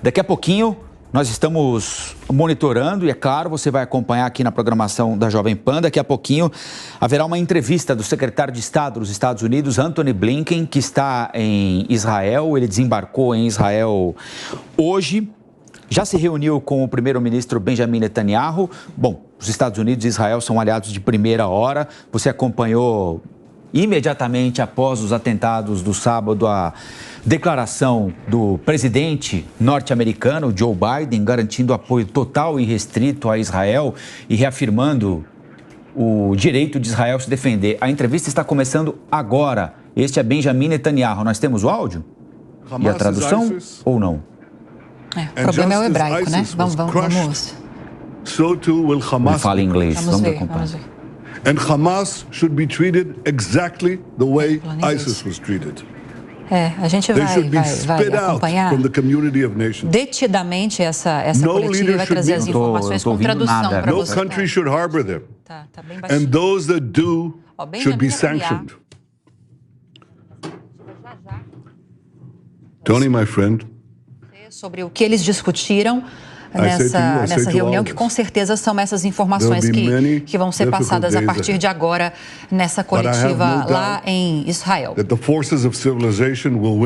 Daqui a pouquinho nós estamos monitorando e, é claro, você vai acompanhar aqui na programação da Jovem Pan. Daqui a pouquinho haverá uma entrevista do secretário de Estado dos Estados Unidos, Antony Blinken, que está em Israel. Ele desembarcou em Israel hoje. Já se reuniu com o primeiro-ministro Benjamin Netanyahu. Bom, os Estados Unidos e Israel são aliados de primeira hora. Você acompanhou imediatamente após os atentados do sábado a declaração do presidente norte-americano, Joe Biden, garantindo apoio total e restrito a Israel e reafirmando o direito de Israel se defender. A entrevista está começando agora. Este é Benjamin Netanyahu. Nós temos o áudio? E a tradução ou não? O problema é o hebraico, né? Vamos. Ele fala em inglês. Vamos ver. And Hamas should be treated exactly the way ISIS was treated. A gente vai acompanhar detidamente essa coletiva e vai trazer as informações com tradução para você. No country should harbor them. Tá bem baixinho. And those that do should be sanctioned. Tony, my friend. Sobre o que eles discutiram nessa reunião, que com certeza são essas informações que vão ser passadas a partir de agora nessa coletiva lá em Israel.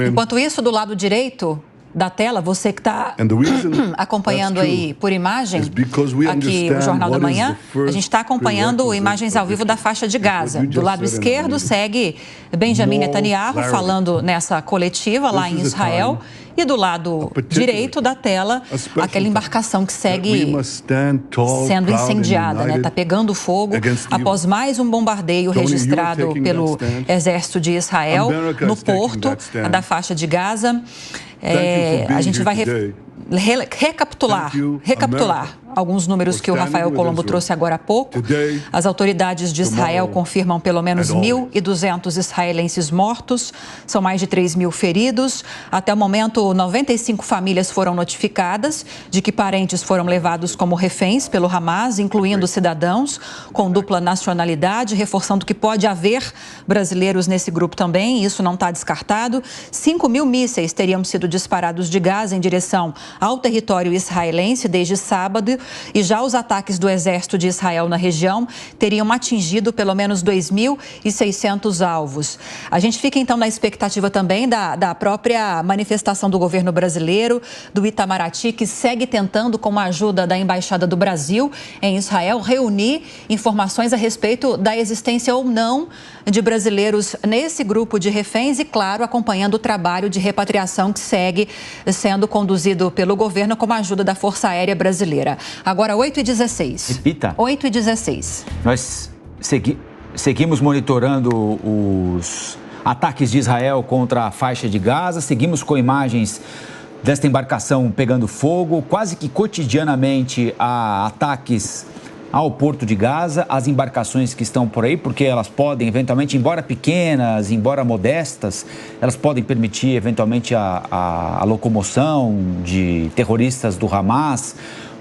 Enquanto isso, do lado direito da tela, você que está acompanhando aí por imagem, aqui o Jornal da Manhã, a gente está acompanhando imagens ao vivo da faixa de Gaza. Do lado esquerdo segue Benjamin Netanyahu falando nessa coletiva lá em Israel. E do lado direito da tela, aquela embarcação que segue sendo incendiada, né? Está pegando fogo após mais um bombardeio registrado pelo Exército de Israel no porto da faixa de Gaza. A gente vai recapitular alguns números que o Rafael Colombo trouxe agora há pouco. As autoridades de Israel confirmam pelo menos 1.200 israelenses mortos, são mais de 3.000 feridos. Até o momento, 95 famílias foram notificadas de que parentes foram levados como reféns pelo Hamas, incluindo cidadãos com dupla nacionalidade, reforçando que pode haver brasileiros nesse grupo também, isso não está descartado. 5.000 mísseis teriam sido disparados de Gaza em direção ao território israelense desde sábado, e já os ataques do Exército de Israel na região teriam atingido pelo menos 2.600 alvos. A gente fica então na expectativa também da própria manifestação do governo brasileiro, do Itamaraty, que segue tentando, com a ajuda da Embaixada do Brasil em Israel, reunir informações a respeito da existência ou não de brasileiros nesse grupo de reféns e, claro, acompanhando o trabalho de repatriação que segue sendo conduzido pelo governo com a ajuda da Força Aérea Brasileira. Agora, 8h16. Repita. 8h16. Nós seguimos monitorando os ataques de Israel contra a faixa de Gaza, seguimos com imagens desta embarcação pegando fogo. Quase que cotidianamente há ataques ao Porto de Gaza, as embarcações que estão por aí, porque elas podem, eventualmente, embora pequenas, embora modestas, elas podem permitir, eventualmente, a locomoção de terroristas do Hamas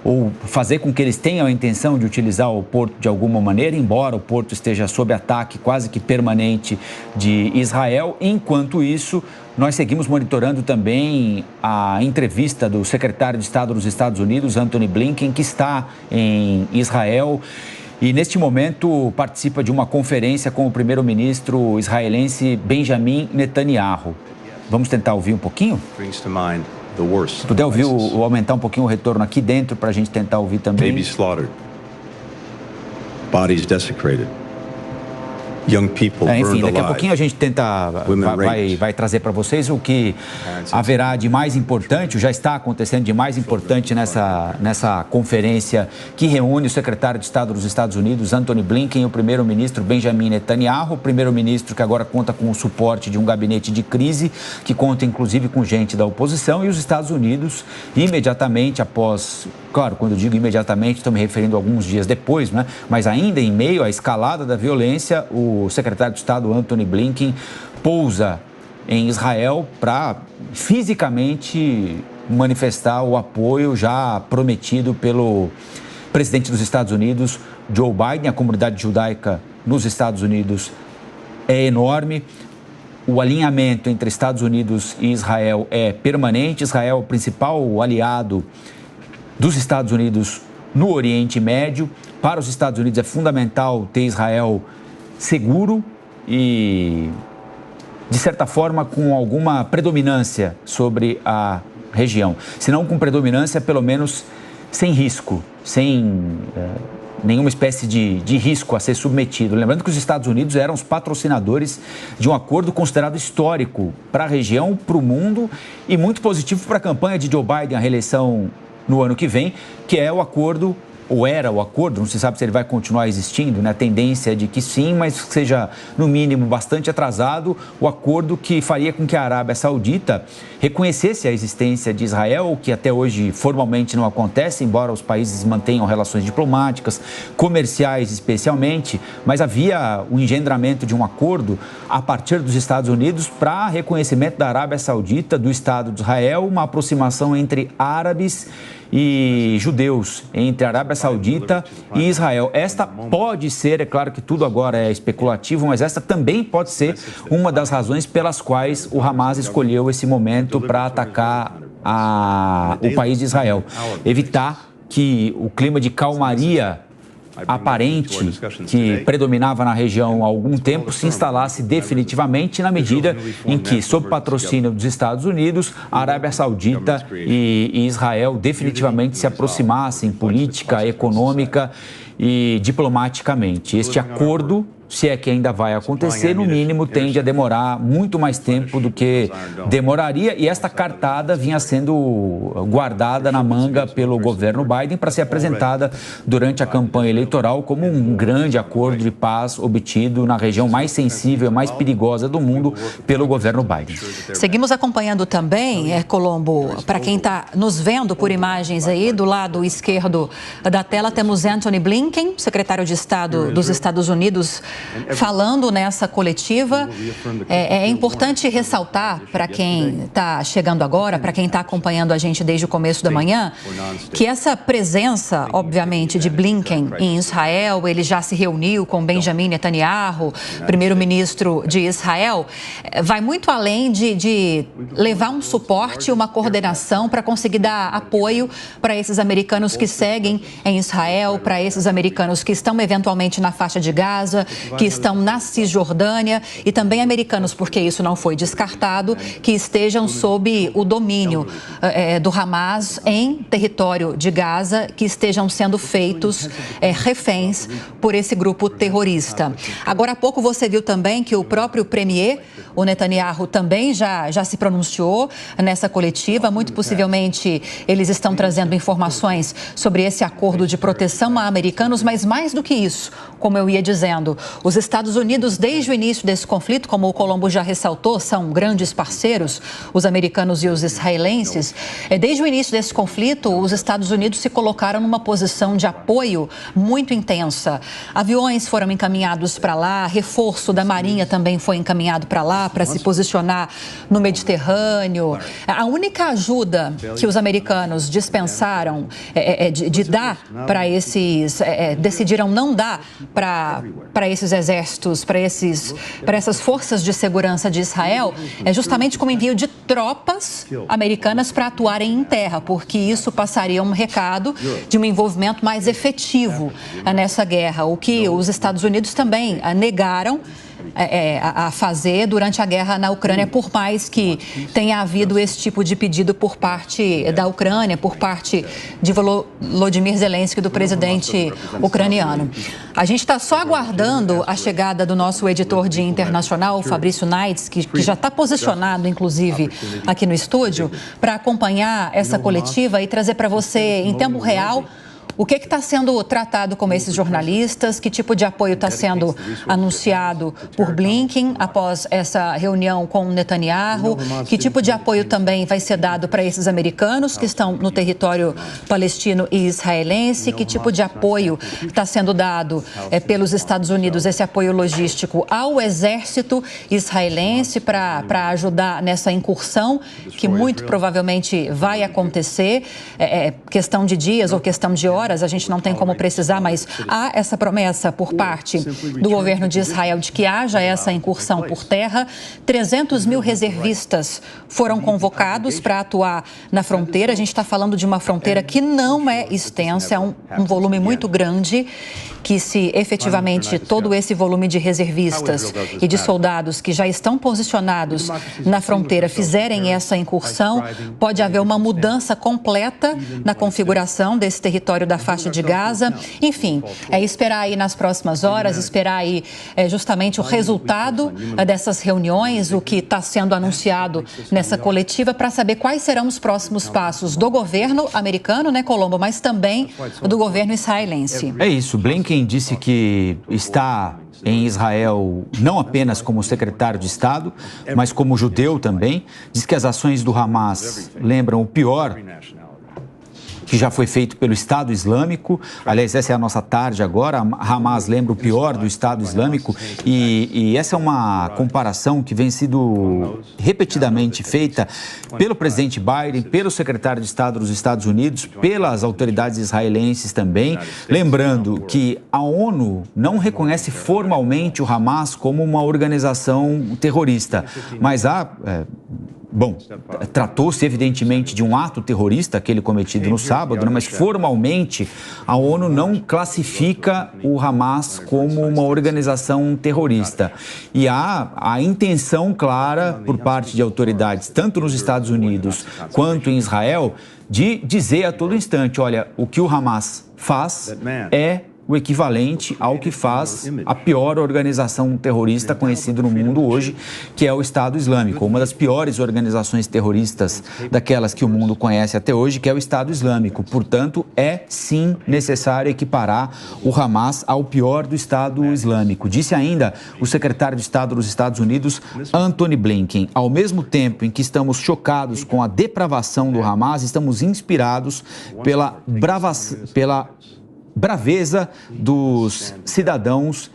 ou fazer com que eles tenham a intenção de utilizar o porto de alguma maneira, embora o porto esteja sob ataque quase que permanente de Israel. Enquanto isso, nós seguimos monitorando também a entrevista do secretário de Estado dos Estados Unidos, Antony Blinken, que está em Israel e, neste momento, participa de uma conferência com o primeiro-ministro israelense Benjamin Netanyahu. Vamos tentar ouvir um pouquinho? Se puder ouvir, aumentar um pouquinho o retorno aqui dentro para a gente tentar ouvir também. Babies slaughtered, bodies desecrated, young people burned alive. Enfim, daqui a pouquinho a gente vai trazer para vocês o que haverá de mais importante, já está acontecendo de mais importante nessa conferência que reúne o secretário de Estado dos Estados Unidos, Antony Blinken, e o primeiro-ministro Benjamin Netanyahu, o primeiro-ministro que agora conta com o suporte de um gabinete de crise, que conta inclusive com gente da oposição, e os Estados Unidos, imediatamente após, claro, quando eu digo imediatamente, estou me referindo a alguns dias depois, né? Mas ainda em meio à escalada da violência, o secretário de Estado, Antony Blinken, pousa em Israel para fisicamente manifestar o apoio já prometido pelo presidente dos Estados Unidos, Joe Biden. A comunidade judaica nos Estados Unidos é enorme. o alinhamento entre Estados Unidos e Israel é permanente. Israel é o principal aliado dos Estados Unidos no Oriente Médio. Para os Estados Unidos é fundamental ter Israel seguro e, de certa forma, com alguma predominância sobre a região. Se não com predominância, pelo menos sem risco, sem nenhuma espécie de risco a ser submetido. Lembrando que os Estados Unidos eram os patrocinadores de um acordo considerado histórico para a região, para o mundo e muito positivo para a campanha de Joe Biden, a reeleição no ano que vem, que é o acordo, ou era o acordo, não se sabe se ele vai continuar existindo, né? A tendência é de que sim, mas que seja, no mínimo, bastante atrasado, o acordo que faria com que a Arábia Saudita reconhecesse a existência de Israel, o que até hoje formalmente não acontece, embora os países mantenham relações diplomáticas, comerciais especialmente, mas havia o engendramento de um acordo a partir dos Estados Unidos para reconhecimento da Arábia Saudita, do Estado de Israel, uma aproximação entre árabes e judeus, entre a Arábia Saudita e Israel. Esta pode ser, é claro que tudo agora é especulativo, mas esta também pode ser uma das razões pelas quais o Hamas escolheu esse momento para atacar o país de Israel. Evitar que o clima de calmaria aparente que predominava na região há algum tempo se instalasse definitivamente na medida em que, sob patrocínio dos Estados Unidos, a Arábia Saudita e Israel definitivamente se aproximassem política, econômica e diplomaticamente. Este acordo, se é que ainda vai acontecer, no mínimo tende a demorar muito mais tempo do que demoraria, e esta cartada vinha sendo guardada na manga pelo governo Biden para ser apresentada durante a campanha eleitoral como um grande acordo de paz obtido na região mais sensível, mais perigosa do mundo pelo governo Biden. Seguimos acompanhando também, Colombo, para quem está nos vendo por imagens aí, do lado esquerdo da tela temos Antony Blinken, secretário de Estado dos Estados Unidos, falando nessa coletiva. É importante ressaltar para quem está chegando agora, para quem está acompanhando a gente desde o começo da manhã, que essa presença, obviamente, de Blinken em Israel, ele já se reuniu com Benjamin Netanyahu, primeiro-ministro de Israel, vai muito além de levar um suporte, uma coordenação para conseguir dar apoio para esses americanos que seguem em Israel, para esses americanos que estão eventualmente na faixa de Gaza, que estão na Cisjordânia, e também americanos, porque isso não foi descartado, que estejam sob o domínio do Hamas em território de Gaza, que estejam sendo feitos reféns por esse grupo terrorista. Agora há pouco você viu também que o próprio premier, o Netanyahu, também já se pronunciou nessa coletiva. Muito possivelmente eles estão trazendo informações sobre esse acordo de proteção a americanos, mas mais do que isso, como eu ia dizendo, os Estados Unidos, desde o início desse conflito, como o Colombo já ressaltou, são grandes parceiros, os americanos e os israelenses. Desde o início desse conflito, os Estados Unidos se colocaram numa posição de apoio muito intensa. Aviões foram encaminhados para lá, reforço da Marinha também foi encaminhado para lá, para se posicionar no Mediterrâneo. A única ajuda que os americanos dispensaram de dar para esses, decidiram não dar para esses exércitos, para essas forças de segurança de Israel, é justamente como envio de tropas americanas para atuarem em terra, porque isso passaria um recado de um envolvimento mais efetivo nessa guerra, o que os Estados Unidos também negaram a fazer durante a guerra na Ucrânia, por mais que tenha havido esse tipo de pedido por parte da Ucrânia, por parte de Volodymyr Zelensky, do presidente ucraniano. A gente está só aguardando a chegada do nosso editor de internacional, o Fabrício Naitz, que já está posicionado, inclusive, aqui no estúdio, para acompanhar essa coletiva e trazer para você, em tempo real, o que está sendo tratado com esses jornalistas? Que tipo de apoio está sendo anunciado por Blinken após essa reunião com Netanyahu? Que tipo de apoio também vai ser dado para esses americanos que estão no território palestino e israelense? Que tipo de apoio está sendo dado pelos Estados Unidos, esse apoio logístico ao exército israelense para ajudar nessa incursão que muito provavelmente vai acontecer, questão de dias ou questão de horas, horas, a gente não tem como precisar, mas há essa promessa por parte do governo de Israel de que haja essa incursão por terra. 300 mil reservistas foram convocados para atuar na fronteira. A gente está falando de uma fronteira que não é extensa, é um volume muito grande, que se efetivamente todo esse volume de reservistas e de soldados que já estão posicionados na fronteira fizerem essa incursão, pode haver uma mudança completa na configuração desse território da faixa de Gaza. Enfim, é esperar aí nas próximas horas, esperar aí justamente o resultado dessas reuniões, o que está sendo anunciado nessa coletiva, para saber quais serão os próximos passos do governo americano, né, Colombo, mas também do governo israelense. É isso, Blinken disse que está em Israel não apenas como secretário de Estado, mas como judeu também. Diz que as ações do Hamas lembram o pior que já foi feito pelo Estado Islâmico. Aliás, essa é a nossa tarde agora. Hamas lembra o pior do Estado Islâmico e essa é uma comparação que vem sido repetidamente feita pelo presidente Biden, pelo secretário de Estado dos Estados Unidos, pelas autoridades israelenses também. Lembrando que a ONU não reconhece formalmente o Hamas como uma organização terrorista, mas há... Bom, tratou-se evidentemente de um ato terrorista, aquele cometido no sábado, né? Mas formalmente a ONU não classifica o Hamas como uma organização terrorista. E há a intenção clara por parte de autoridades, tanto nos Estados Unidos quanto em Israel, de dizer a todo instante, olha, o que o Hamas faz é o equivalente ao que faz a pior organização terrorista conhecida no mundo hoje, que é o Estado Islâmico, uma das piores organizações terroristas daquelas que o mundo conhece até hoje, que é o Estado Islâmico. Portanto, é sim necessário equiparar o Hamas ao pior do Estado Islâmico. Disse ainda o secretário de Estado dos Estados Unidos, Antony Blinken. Ao mesmo tempo em que estamos chocados com a depravação do Hamas, estamos inspirados pela braveza dos cidadãos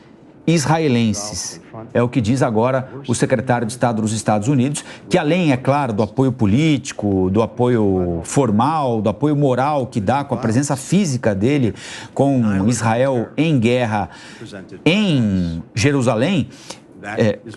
israelenses. É o que diz agora o secretário de Estado dos Estados Unidos, que além, é claro, do apoio político, do apoio formal, do apoio moral que dá com a presença física dele com Israel em guerra em Jerusalém,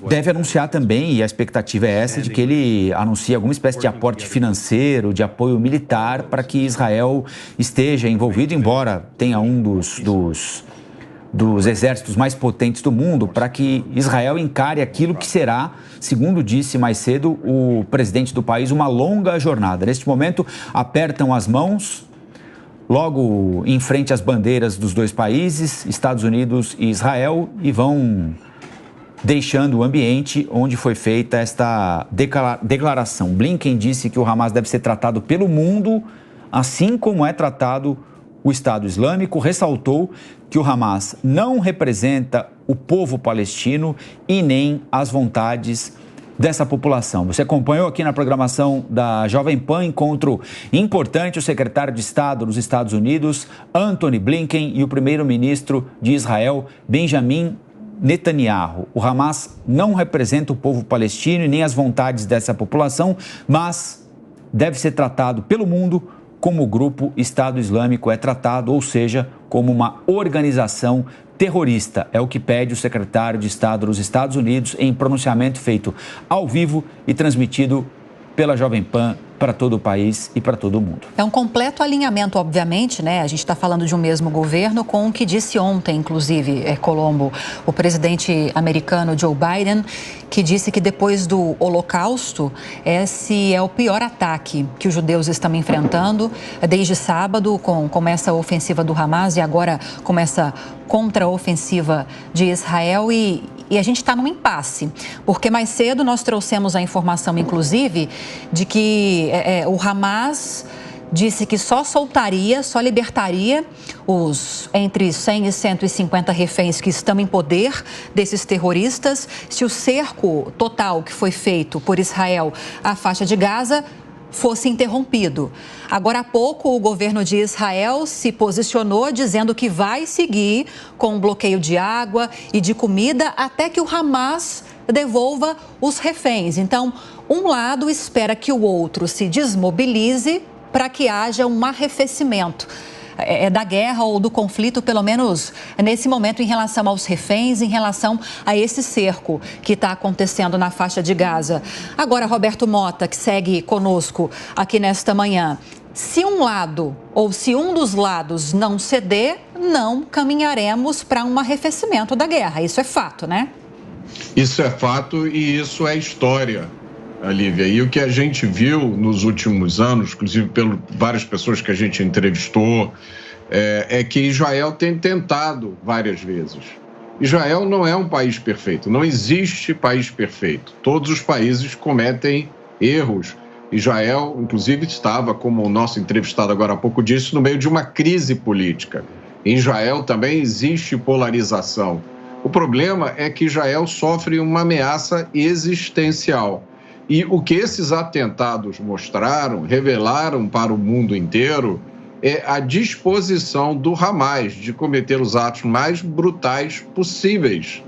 deve anunciar também, e a expectativa é essa, de que ele anuncie alguma espécie de aporte financeiro, de apoio militar para que Israel esteja envolvido, embora tenha um dos exércitos mais potentes do mundo, para que Israel encare aquilo que será, segundo disse mais cedo o presidente do país, uma longa jornada. Neste momento, apertam as mãos, logo em frente às bandeiras dos dois países, Estados Unidos e Israel, e vão deixando o ambiente onde foi feita esta declaração. Blinken disse que o Hamas deve ser tratado pelo mundo, assim como é tratado o Estado Islâmico. Ressaltou que o Hamas não representa o povo palestino e nem as vontades dessa população. Você acompanhou aqui na programação da Jovem Pan encontro importante o secretário de Estado dos Estados Unidos, Antony Blinken, e o primeiro-ministro de Israel, Benjamin Netanyahu. O Hamas não representa o povo palestino e nem as vontades dessa população, mas deve ser tratado pelo mundo como o grupo Estado Islâmico é tratado, ou seja, como uma organização terrorista. É o que pede o secretário de Estado dos Estados Unidos em pronunciamento feito ao vivo e transmitido pela Jovem Pan para todo o país e para todo o mundo. É um completo alinhamento, obviamente, né? A gente está falando de um mesmo governo com o que disse ontem, inclusive, Colombo, o presidente americano Joe Biden, que disse que depois do Holocausto, esse é o pior ataque que os judeus estão enfrentando. Desde sábado, começa a ofensiva do Hamas e agora começa a contra-ofensiva de Israel e a gente está num impasse, porque mais cedo nós trouxemos a informação, inclusive, de que o Hamas disse que só libertaria os entre 100 e 150 reféns que estão em poder desses terroristas se o cerco total que foi feito por Israel à faixa de Gaza fosse interrompido. Agora há pouco, o governo de Israel se posicionou dizendo que vai seguir com o bloqueio de água e de comida até que o Hamas devolva os reféns. Então, um lado espera que o outro se desmobilize para que haja um arrefecimento da guerra ou do conflito, pelo menos nesse momento, em relação aos reféns, em relação a esse cerco que está acontecendo na faixa de Gaza. Agora, Roberto Mota, que segue conosco aqui nesta manhã, se um lado ou se um dos lados não ceder, não caminharemos para um arrefecimento da guerra. Isso é fato, né? Isso é fato e isso é história, Lívia. E o que a gente viu nos últimos anos, inclusive por várias pessoas que a gente entrevistou, é que Israel tem tentado várias vezes. Israel não é um país perfeito, não existe país perfeito. Todos os países cometem erros. Israel, inclusive, estava, como o nosso entrevistado agora há pouco disse, no meio de uma crise política. Em Israel também existe polarização. O problema é que Israel sofre uma ameaça existencial. E o que esses atentados mostraram, revelaram para o mundo inteiro, é a disposição do Hamas de cometer os atos mais brutais possíveis,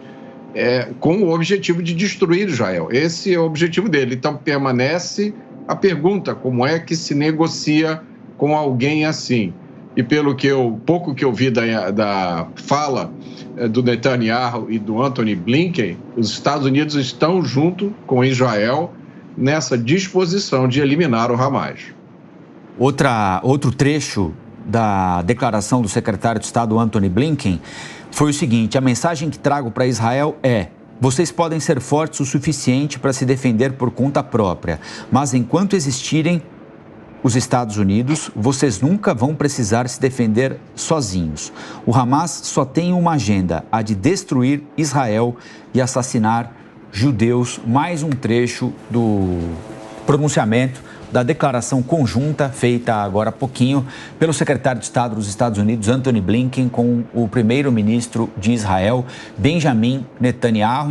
com o objetivo de destruir Israel. Esse é o objetivo dele. Então, permanece a pergunta, como é que se negocia com alguém assim? E pelo que pouco que eu vi da fala do Netanyahu e do Antony Blinken, os Estados Unidos estão junto com Israel nessa disposição de eliminar o Hamas. Outro trecho da declaração do secretário de Estado Antony Blinken foi o seguinte: a mensagem que trago para Israel é: vocês podem ser fortes o suficiente para se defender por conta própria, mas enquanto existirem os Estados Unidos, vocês nunca vão precisar se defender sozinhos. O Hamas só tem uma agenda, a de destruir Israel e assassinar judeus. Mais um trecho do pronunciamento da declaração conjunta feita agora há pouquinho pelo secretário de Estado dos Estados Unidos, Antony Blinken, com o primeiro-ministro de Israel, Benjamin Netanyahu.